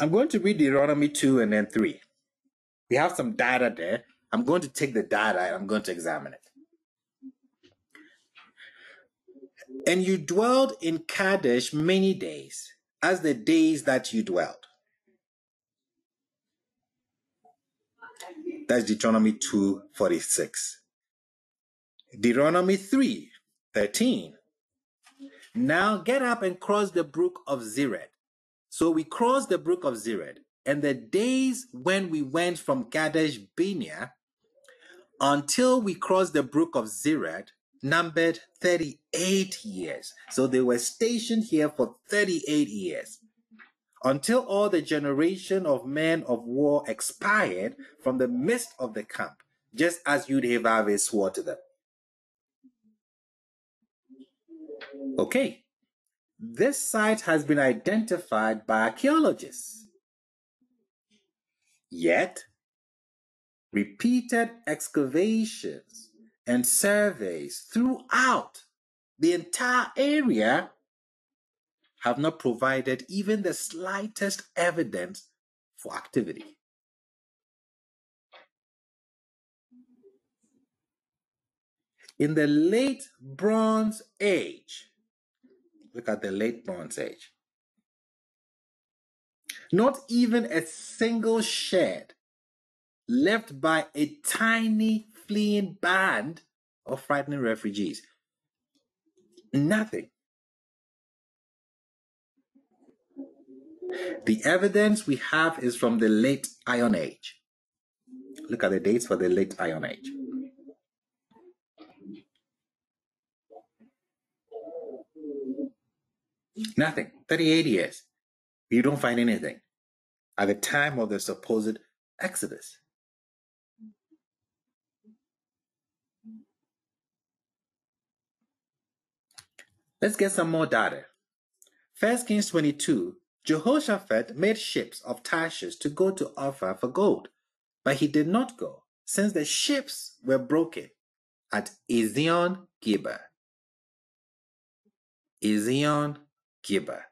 I'm going to read Deuteronomy 2 and then 3. We have some data there. I'm going to take the data and I'm going to examine it. And you dwelled in Kadesh many days, as the days that you dwelled. That's Deuteronomy 2:46. Deuteronomy 3:13. Now get up and cross the brook of Zered. So we crossed the brook of Zered, and the days when we went from Kadesh Barnea until we crossed the brook of Zered numbered 38 years. So they were stationed here for 38 years. Until all the generation of men of war expired from the midst of the camp, just as Yud-Heh-Vav swore to them. Okay, this site has been identified by archaeologists. Yet, repeated excavations and surveys throughout the entire area have not provided even the slightest evidence for activity. In the late Bronze Age, look at the late Bronze Age, not even a single shed left by a tiny fleeing band of frightening refugees. Nothing. The evidence we have is from the late Iron Age. Look at the dates for the late Iron Age. Nothing. 38 years. You don't find anything at the time of the supposed Exodus. Let's get some more data. 1 Kings 22, Jehoshaphat made ships of Tarshish to go to Ophir for gold, but he did not go, since the ships were broken at Ezion-Geber. Ezion-Geber.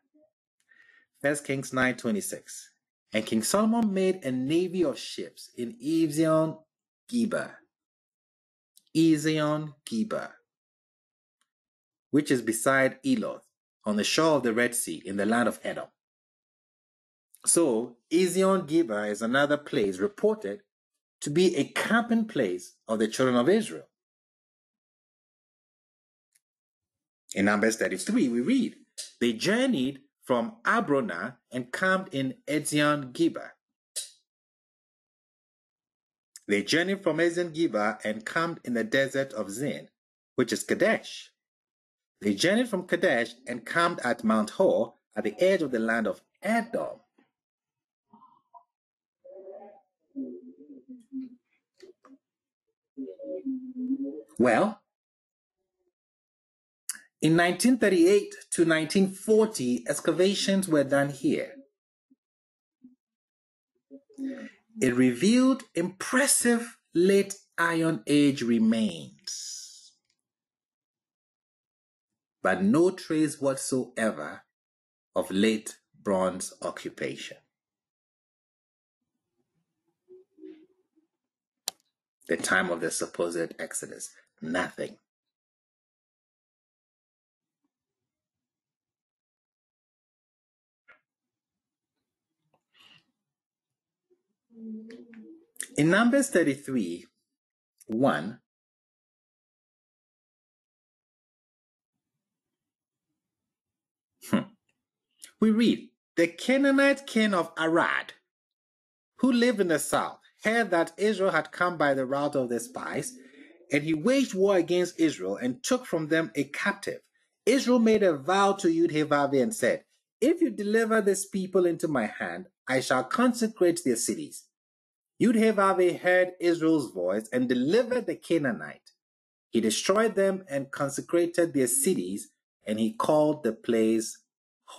1 Kings 9:26. And King Solomon made a navy of ships in Ezion-Geber. Ezion-Geber, which is beside Eloth, on the shore of the Red Sea, in the land of Edom. So, Ezion-Geber is another place reported to be a camping place of the children of Israel. In Numbers 33, we read, they journeyed from Abrona and camped in Ezion-Geber. They journeyed from Ezion-Geber and camped in the desert of Zin, which is Kadesh. They journeyed from Kadesh and camped at Mount Hor at the edge of the land of Edom. Well, in 1938 to 1940, excavations were done here. It revealed impressive late Iron Age remains, but no trace whatsoever of late Bronze occupation. The time of the supposed Exodus, nothing. In Numbers 33, 1, we read, the Canaanite king of Arad, who lived in the south, heard that Israel had come by the route of the spies, and he waged war against Israel and took from them a captive. Israel made a vow to Yud-Heh-Vav and said, if you deliver this people into my hand, I shall consecrate their cities. Yud-Heh-Vav heard Israel's voice and delivered the Canaanite. He destroyed them and consecrated their cities, and he called the place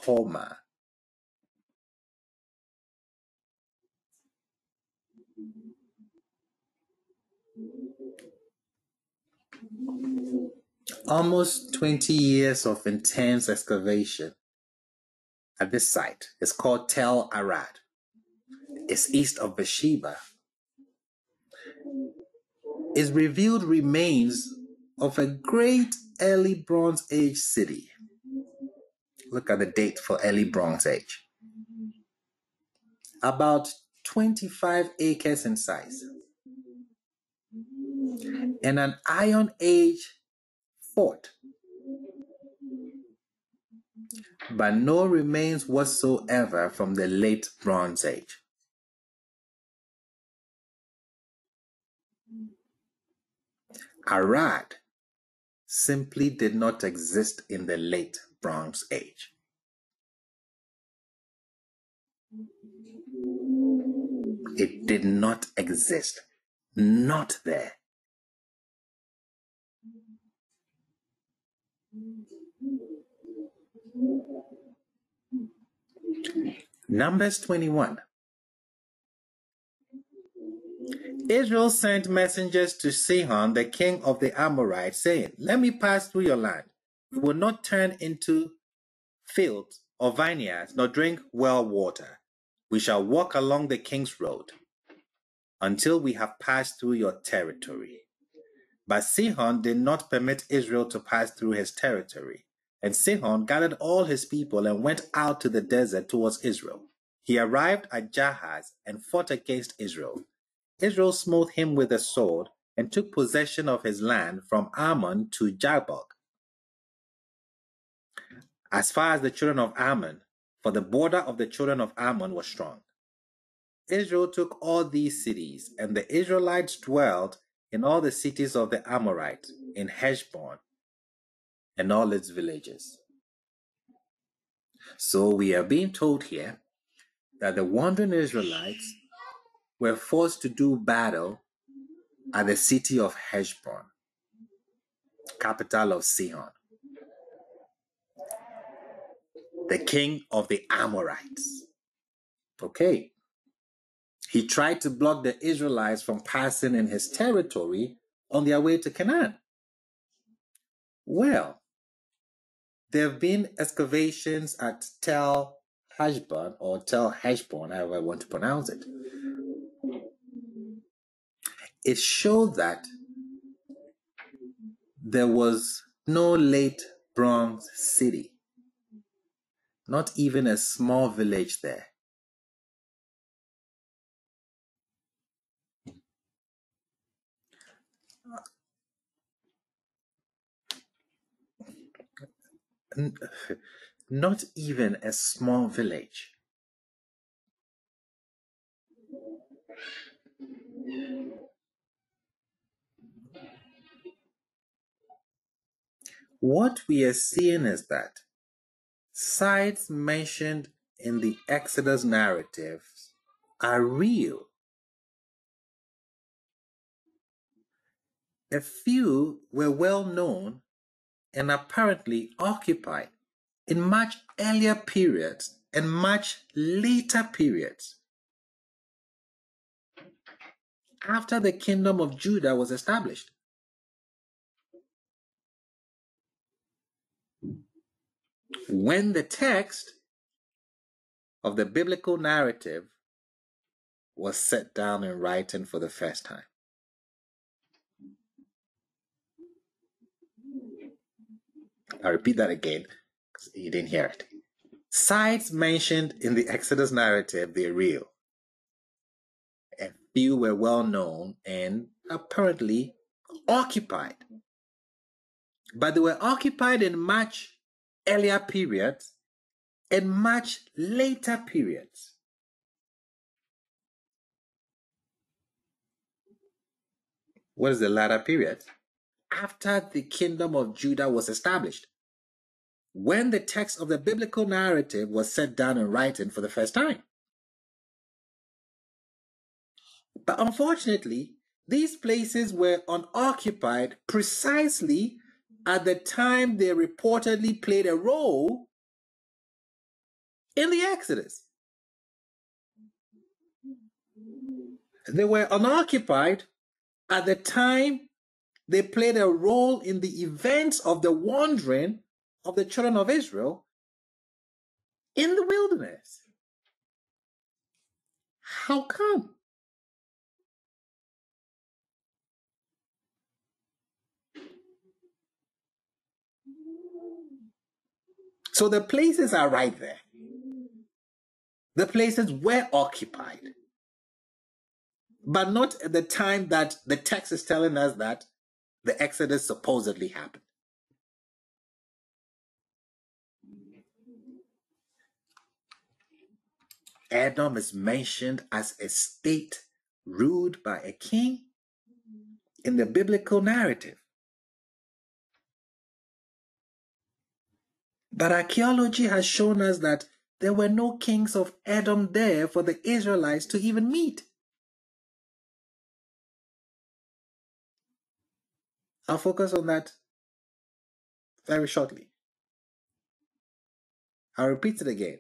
Hormah. Almost 20 years of intense excavation at this site. It's called Tel Arad. is east of Beersheba, is revealed remains of a great early Bronze Age city. Look at the date for early Bronze Age. About 25 acres in size. And an Iron Age fort, but no remains whatsoever from the late Bronze Age. Arad simply did not exist in the late Bronze Age. It did not exist. Not there. Numbers 21. Israel sent messengers to Sihon, the king of the Amorites, saying, "Let me pass through your land. We will not turn into fields or vineyards, nor drink well water. We shall walk along the king's road until we have passed through your territory." But Sihon did not permit Israel to pass through his territory. And Sihon gathered all his people and went out to the desert towards Israel. He arrived at Jahaz and fought against Israel. Israel smote him with a sword and took possession of his land from Ammon to Jabbok, as far as the children of Ammon, for the border of the children of Ammon was strong. Israel took all these cities, and the Israelites dwelt in all the cities of the Amorites, in Heshbon and all its villages. So we are being told here that the wandering Israelites were forced to do battle at the city of Heshbon, capital of Sihon, the king of the Amorites. Okay. He tried to block the Israelites from passing in his territory on their way to Canaan. Well, there have been excavations at Tel Heshbon, or Tel Heshbon, however I want to pronounce it. It showed that there was no late Bronze city, not even a small village there. Not even a small village. What we are seeing is that sites mentioned in the Exodus narratives are real. A few were well known and apparently occupied in much earlier periods and much later periods after the kingdom of Judah was established. When the text of the biblical narrative was set down in writing for the first time. I'll repeat that again because you didn't hear it. Sites mentioned in the Exodus narrative, they're real. A few were well known and apparently occupied. But they were occupied in much earlier periods and much later periods. What is the latter period? After the kingdom of Judah was established, when the text of the biblical narrative was set down in writing for the first time. But unfortunately, these places were unoccupied precisely at the time they reportedly played a role in the Exodus. They were unoccupied at the time they played a role in the events of the wandering of the children of Israel in the wilderness. How come? So the places are right there. The places were occupied, but not at the time that the text is telling us that the Exodus supposedly happened. Edom is mentioned as a state ruled by a king in the biblical narrative. But archaeology has shown us that there were no kings of Edom there for the Israelites to even meet. I'll focus on that very shortly. I'll repeat it again.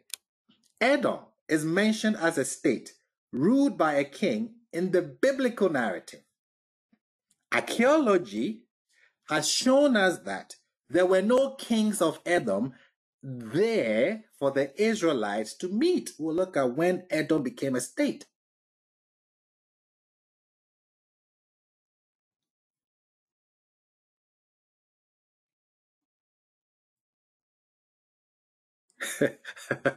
Edom is mentioned as a state ruled by a king in the biblical narrative. Archaeology has shown us that there were no kings of Edom there for the Israelites to meet. We'll look at when Edom became a state.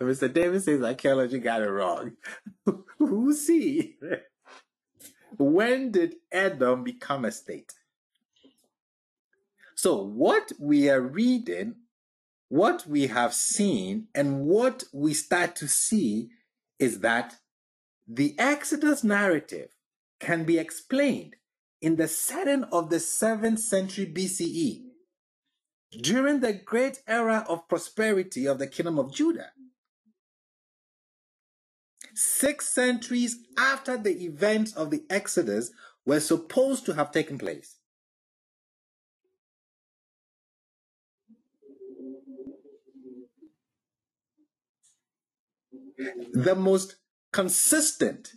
Mr. Davis says archaeology got it wrong. We'll see. When did Edom become a state? So what we are reading, what we have seen, and what we start to see is that the Exodus narrative can be explained in the setting of the 7th century BCE, during the great era of prosperity of the kingdom of Judah. 6 centuries after the events of the Exodus were supposed to have taken place. The most consistent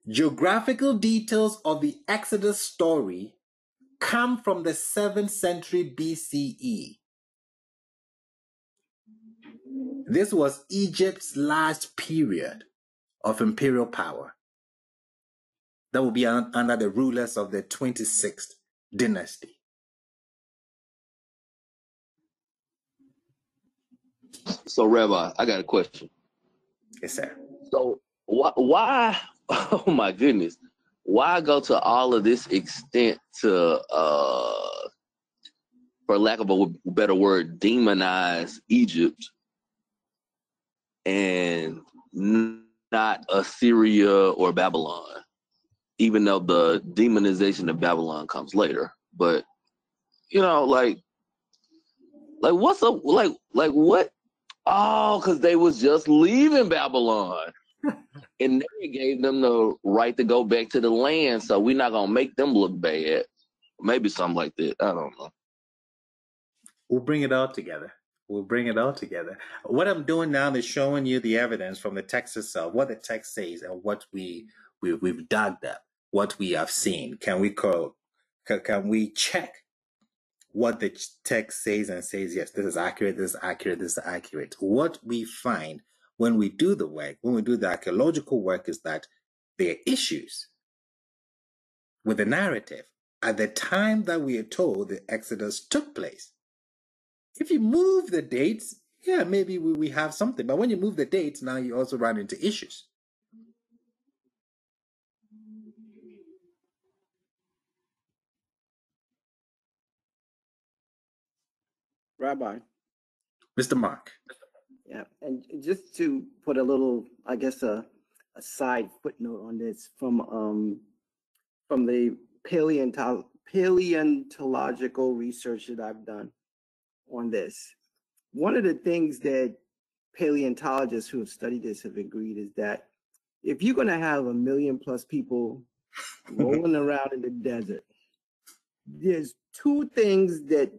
geographical details of the Exodus story come from the 7th century BCE. This was Egypt's last period of imperial power. That will be under the rulers of the 26th dynasty. So, Rabbi, I got a question. Yes, sir. So, why oh my goodness, why go to all of this extent to, for lack of a better word, demonize Egypt and not Assyria or Babylon? Even though the demonization of Babylon comes later, but like what's up? Like what? Oh, because they was just leaving Babylon, and they gave them the right to go back to the land. So we're not gonna make them look bad. Maybe something like that. I don't know. We'll bring it all together. What I'm doing now is showing you the evidence from the text itself, what the text says, and what we've dug up, what we have seen. Can we check what the text says and says, yes, this is accurate, this is accurate, this is accurate. What we find when we do the work, when we do the archaeological work, is that there are issues with the narrative at the time that we are told the Exodus took place. If you move the dates, yeah, maybe we have something. But when you move the dates, now you also run into issues. Rabbi. Mr. Mark. Yeah, and just to put a little, I guess, a side footnote on this from the paleontological research that I've done on this. One of the things that paleontologists who have studied this have agreed is that if you're going to have 1 million plus people rolling around in the desert, there's 2 things that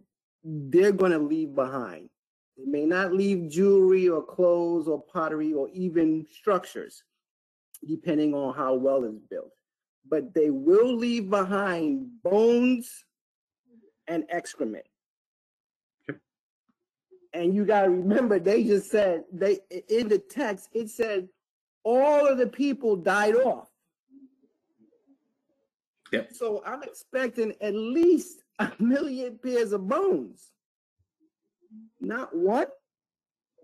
they're going to leave behind. They may not leave jewelry or clothes or pottery or even structures, depending on how well it's built. But they will leave behind bones and excrement. And you got to remember, they just said, in the text, it said all of the people died off. Yep. So I'm expecting at least 1 million pairs of bones. Not one,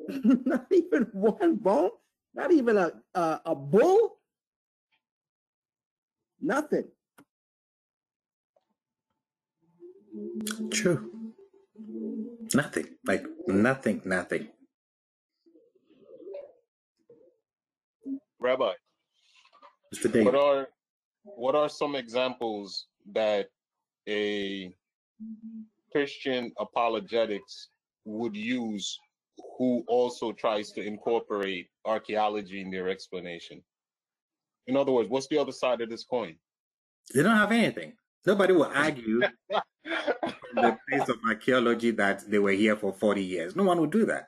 not even one bone, not even a bull, nothing. True. Nothing. Like nothing. Rabbi, Mr. David. what are some examples that a Christian apologetics would use who also tries to incorporate archaeology in their explanation? In other words, what's the other side of this coin? They don't have anything. Nobody will argue from the place of archaeology that they were here for 40 years. No one would do that.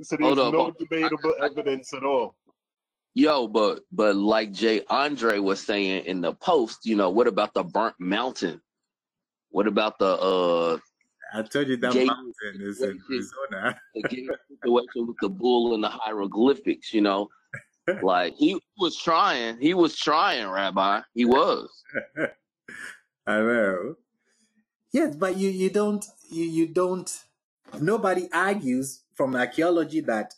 So there's no debatable evidence at all. Yo, but like Jay Andre was saying in the post, you know, what about the burnt mountain? What about the I told you that mountain is in Arizona. The gate situation with the bull and the hieroglyphics, you know. Like he was trying, Rabbi. He was. I know. Yes, but you don't nobody argues from archaeology that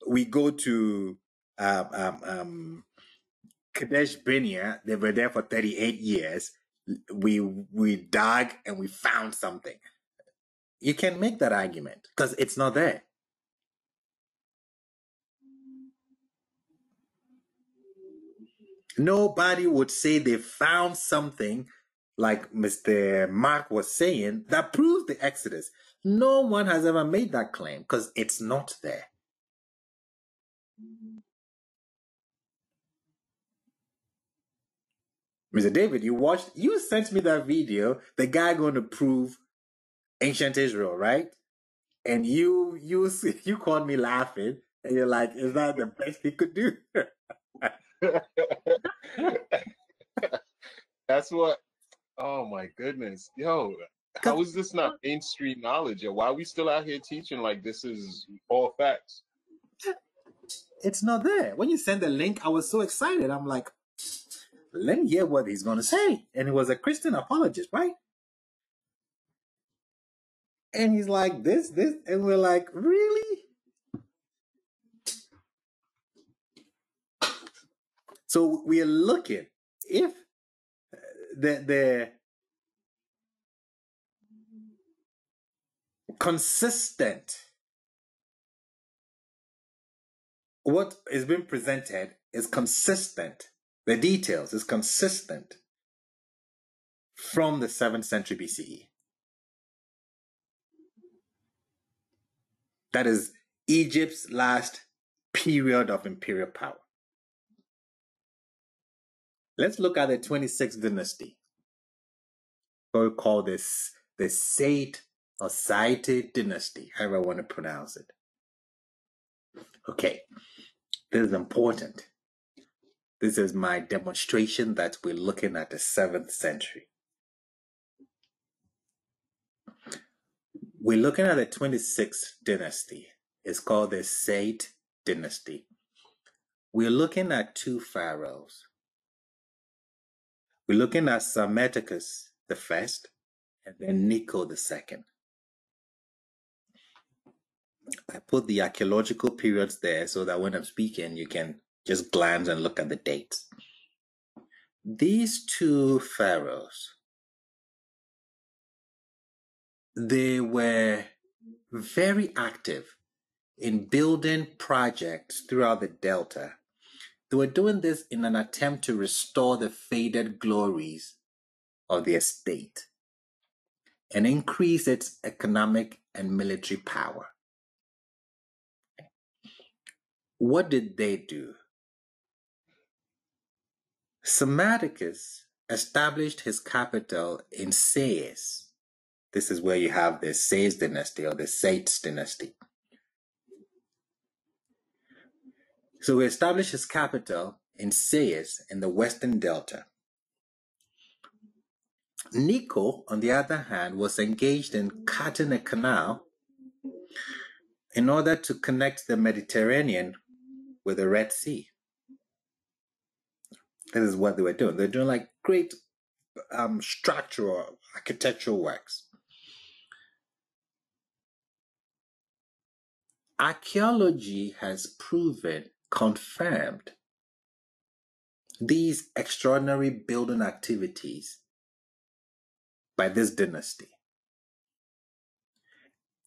we go to Kadesh Barnea. They were there for 38 years. We dug and we found something. You can make that argument because it's not there. Nobody would say they found something like Mr. Mark was saying that proves the Exodus. No one has ever made that claim because it's not there. Mr. David, you sent me that video, the guy going to prove ancient Israel, right? And you called me laughing, and you're like, is that the best he could do? That's what, oh my goodness. Yo, how is this not mainstream knowledge? Yo, why are we still out here teaching like this is all facts? It's not there. When you send the link, I was so excited. I'm like, let me hear what he's going to say. And he was a Christian apologist, right? And he's like, this, and we're like, really? So we are looking if the consistent, what is being presented is consistent. The details is consistent from the 7th century BCE. That is Egypt's last period of imperial power. Let's look at the 26th dynasty. What we call this the Said or Saite dynasty, however I want to pronounce it. Okay, this is important. This is my demonstration that we're looking at the 7th century. We're looking at the 26th dynasty. It's called the Said dynasty. We're looking at 2 pharaohs. We're looking at Psammetichus the first and then Necho the second. I put the archaeological periods there so that when I'm speaking, you can just glance and look at the dates. These 2 pharaohs, they were very active in building projects throughout the Delta. They were doing this in an attempt to restore the faded glories of their state and increase its economic and military power. What did they do? Psammetichus established his capital in Sais. This is where you have the Sais dynasty or the Sates dynasty. So he established his capital in Sais in the Western Delta. Necho, on the other hand, was engaged in cutting a canal in order to connect the Mediterranean with the Red Sea. This is what they were doing. They're doing like great structural architectural works. Archaeology has proven, confirmed these extraordinary building activities by this dynasty.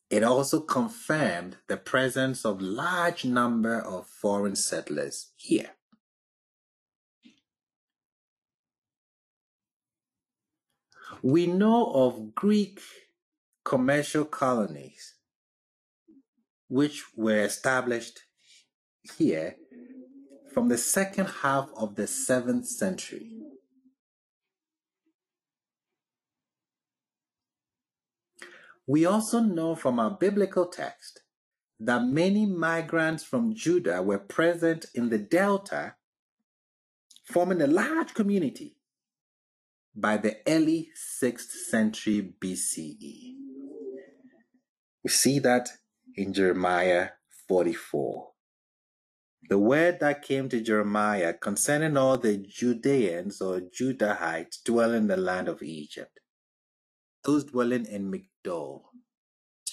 It also confirmed the presence of large number of foreign settlers here. We know of Greek commercial colonies which were established here from the second half of the 7th century. We also know from our biblical text that many migrants from Judah were present in the Delta, forming a large community by the early 6th century BCE. We see that in Jeremiah 44. The word that came to Jeremiah concerning all the Judeans or Judahites dwelling in the land of Egypt, those dwelling in Migdol,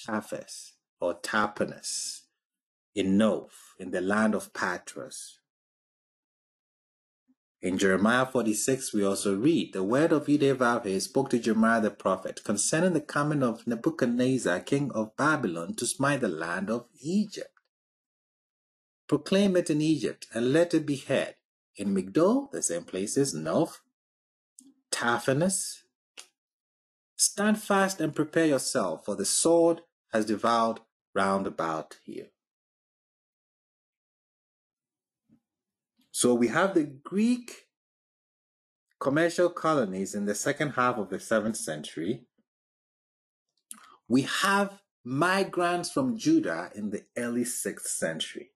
Taphes or Tapanhes, in Noph, in the land of Patras. In Jeremiah 46, we also read, the word of Yudevavhe spoke to Jeremiah the prophet concerning the coming of Nebuchadnezzar, king of Babylon, to smite the land of Egypt. Proclaim it in Egypt, and let it be heard. In Migdol, the same places, Noph, Taphanes. Stand fast and prepare yourself, for the sword has devoured round about you. So we have the Greek commercial colonies in the second half of the 7th century. We have migrants from Judah in the early 6th century.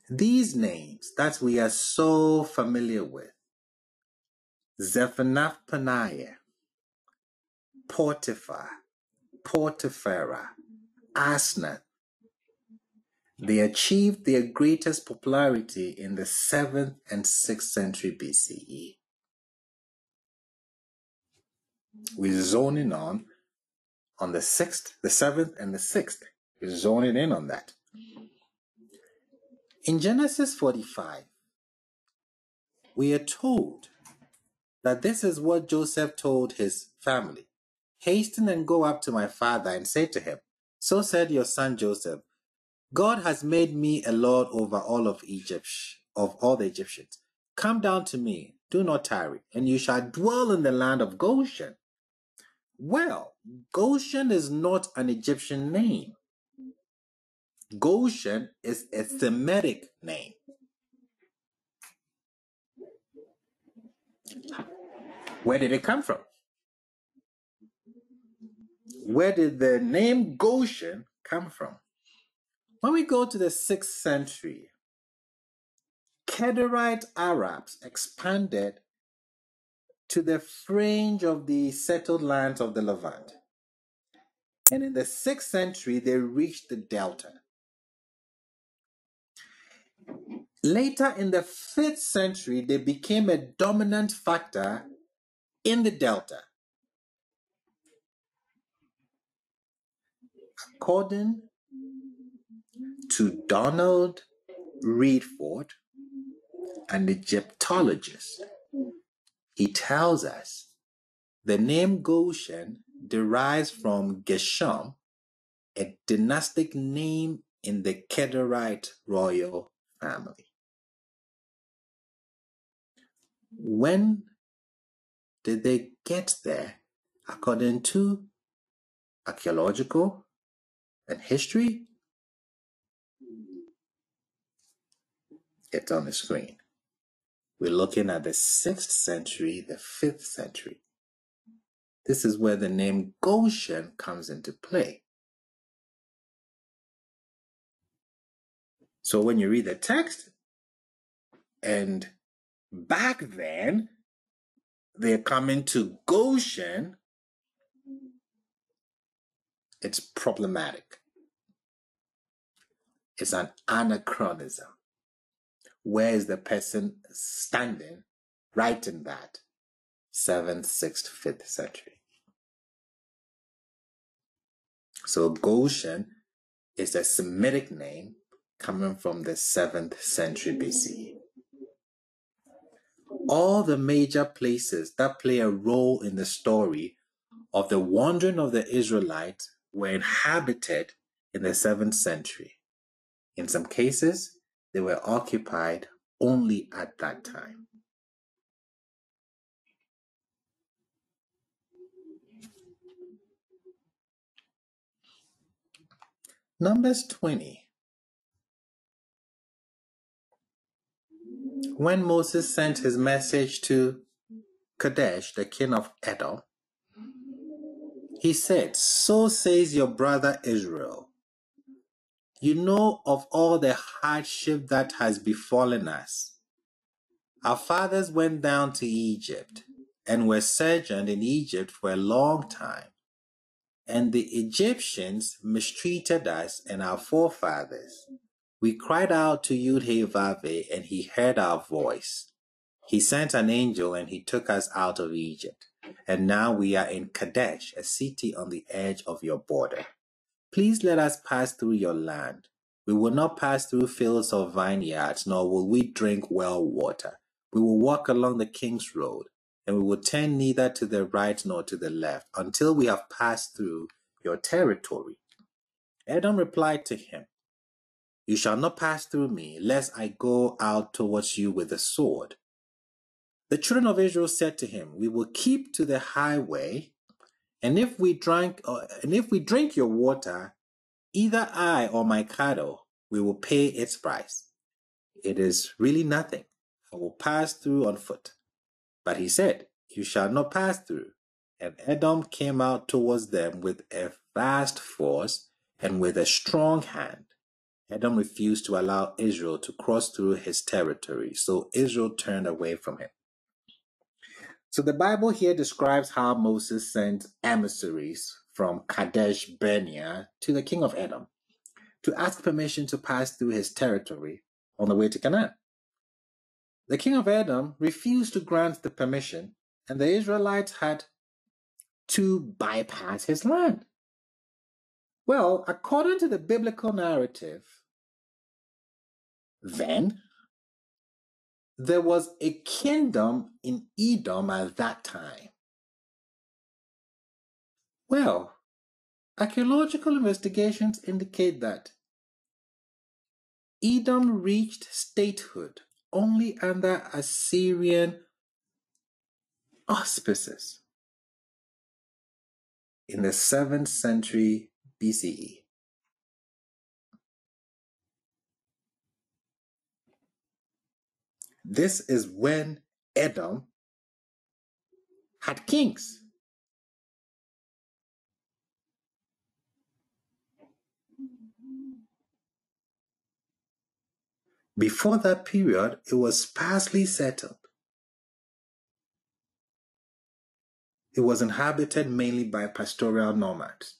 These names that we are so familiar with, Zephanath-Paneah, Potiphar, Potipharah, Asnath, they achieved their greatest popularity in the 7th and 6th century BCE. We're zoning on the 6th, the 7th, and the 6th. We're zoning in on that. In Genesis 45, we are told that this is what Joseph told his family. Hasten and go up to my father and say to him, so said your son Joseph, God has made me a lord over all of Egypt, of all the Egyptians. Come down to me, do not tarry, and you shall dwell in the land of Goshen. Well, Goshen is not an Egyptian name. Goshen is a Semitic name. Where did it come from? Where did the name Goshen come from? When we go to the 6th century, Kedarite Arabs expanded to the fringe of the settled lands of the Levant. And in the 6th century, they reached the Delta. Later in the 5th century, they became a dominant factor in the Delta. According to Donald Reedford, an Egyptologist, he tells us the name Goshen derives from Geshem, a dynastic name in the Kedarite royal family. When did they get there? According to archaeological and history, it's on the screen. We're looking at the 6th century, the 5th century. This is where the name Goshen comes into play. So when you read the text, and back then, they're coming to Goshen, it's problematic. It's an anachronism. where is the person standing writing that? 7th, 6th, 5th century. So Goshen is a Semitic name coming from the 7th century BCE. All the major places that play a role in the story of the wandering of the Israelites were inhabited in the 7th century. In some cases, they were occupied only at that time. Numbers 20. When Moses sent his message to Kadesh, the king of Edom, he said, "So says your brother Israel, you know of all the hardship that has befallen us. Our fathers went down to Egypt and were sojourned in Egypt for a long time. And the Egyptians mistreated us and our forefathers. We cried out to Yud-Heh-Vav-Heh, and he heard our voice. He sent an angel and he took us out of Egypt. And now we are in Kadesh, a city on the edge of your border. Please let us pass through your land. We will not pass through fields or vineyards, nor will we drink well water. We will walk along the king's road, and we will turn neither to the right nor to the left until we have passed through your territory." Edom replied to him, "You shall not pass through me, lest I go out towards you with the sword." The children of Israel said to him, "We will keep to the highway, and if we drink your water, either I or my cattle, we will pay its price. It is really nothing. I will pass through on foot." But he said, "You shall not pass through." And Edom came out towards them with a vast force and with a strong hand. Edom refused to allow Israel to cross through his territory, so Israel turned away from him. So the Bible here describes how Moses sent emissaries from Kadesh Barnea to the king of Edom to ask permission to pass through his territory on the way to Canaan. The king of Edom refused to grant the permission, and the Israelites had to bypass his land. Well, according to the biblical narrative, then there was a kingdom in Edom at that time. Well, archaeological investigations indicate that Edom reached statehood only under Assyrian auspices in the 7th century BCE. This is when Edom had kings. Before that period, it was sparsely settled. It was inhabited mainly by pastoral nomads.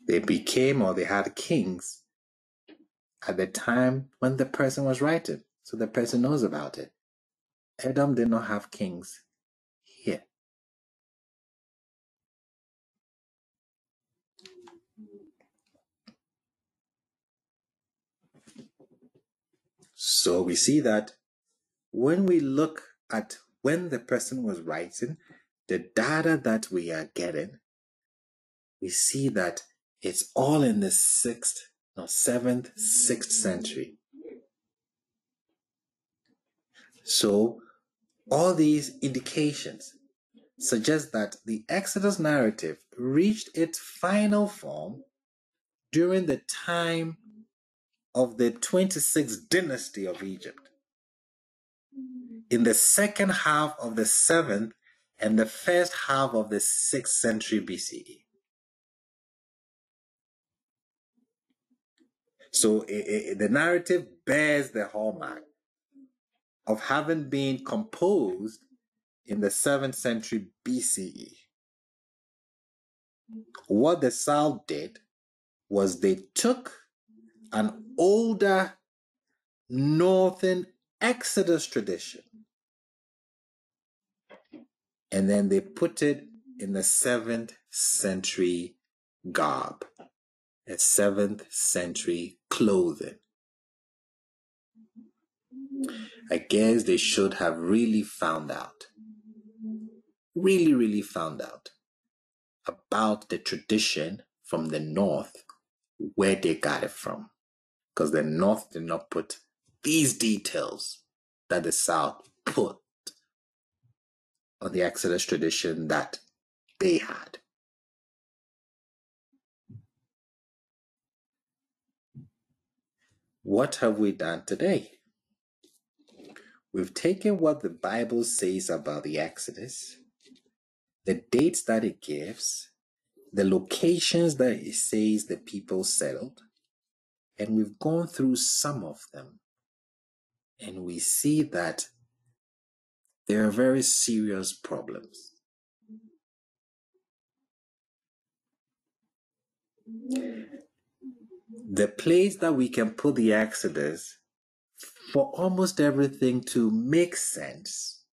They had kings at the time when the person was writing, so the person knows about it. Edom did not have kings here. So we see that when we look at when the person was writing, the data that we are getting, we see that it's all in the 7th, 6th century. So all these indications suggest that the Exodus narrative reached its final form during the time of the 26th dynasty of Egypt, in the second half of the 7th and the first half of the 6th century BCE. So the narrative bears the hallmark of having been composed in the 7th century BCE. What the South did was they took an older northern Exodus tradition and then they put it in the 7th century garb, a 7th century clothing. I guess they should have really found out, really found out about the tradition from the North, where they got it from. Because the North did not put these details that the South put on the Exodus tradition that they had. What have we done today? We've taken what the Bible says about the Exodus, the dates that it gives, the locations that it says the people settled, and we've gone through some of them. And we see that there are very serious problems. The place that we can put the Exodus for almost everything to make sense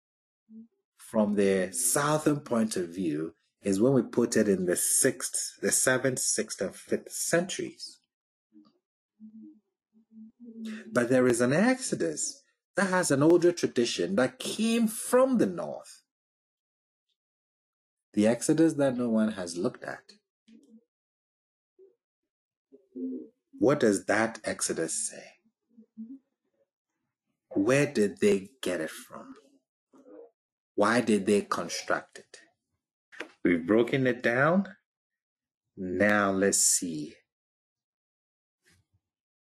from the southern point of view is when we put it in the 7th, 6th, and 5th centuries. But there is an Exodus that has an older tradition that came from the North. The Exodus that no one has looked at. What does that Exodus say? Where did they get it from? Why did they construct it? We've broken it down. Now let's see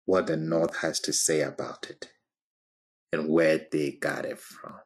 what the North has to say about it and where they got it from.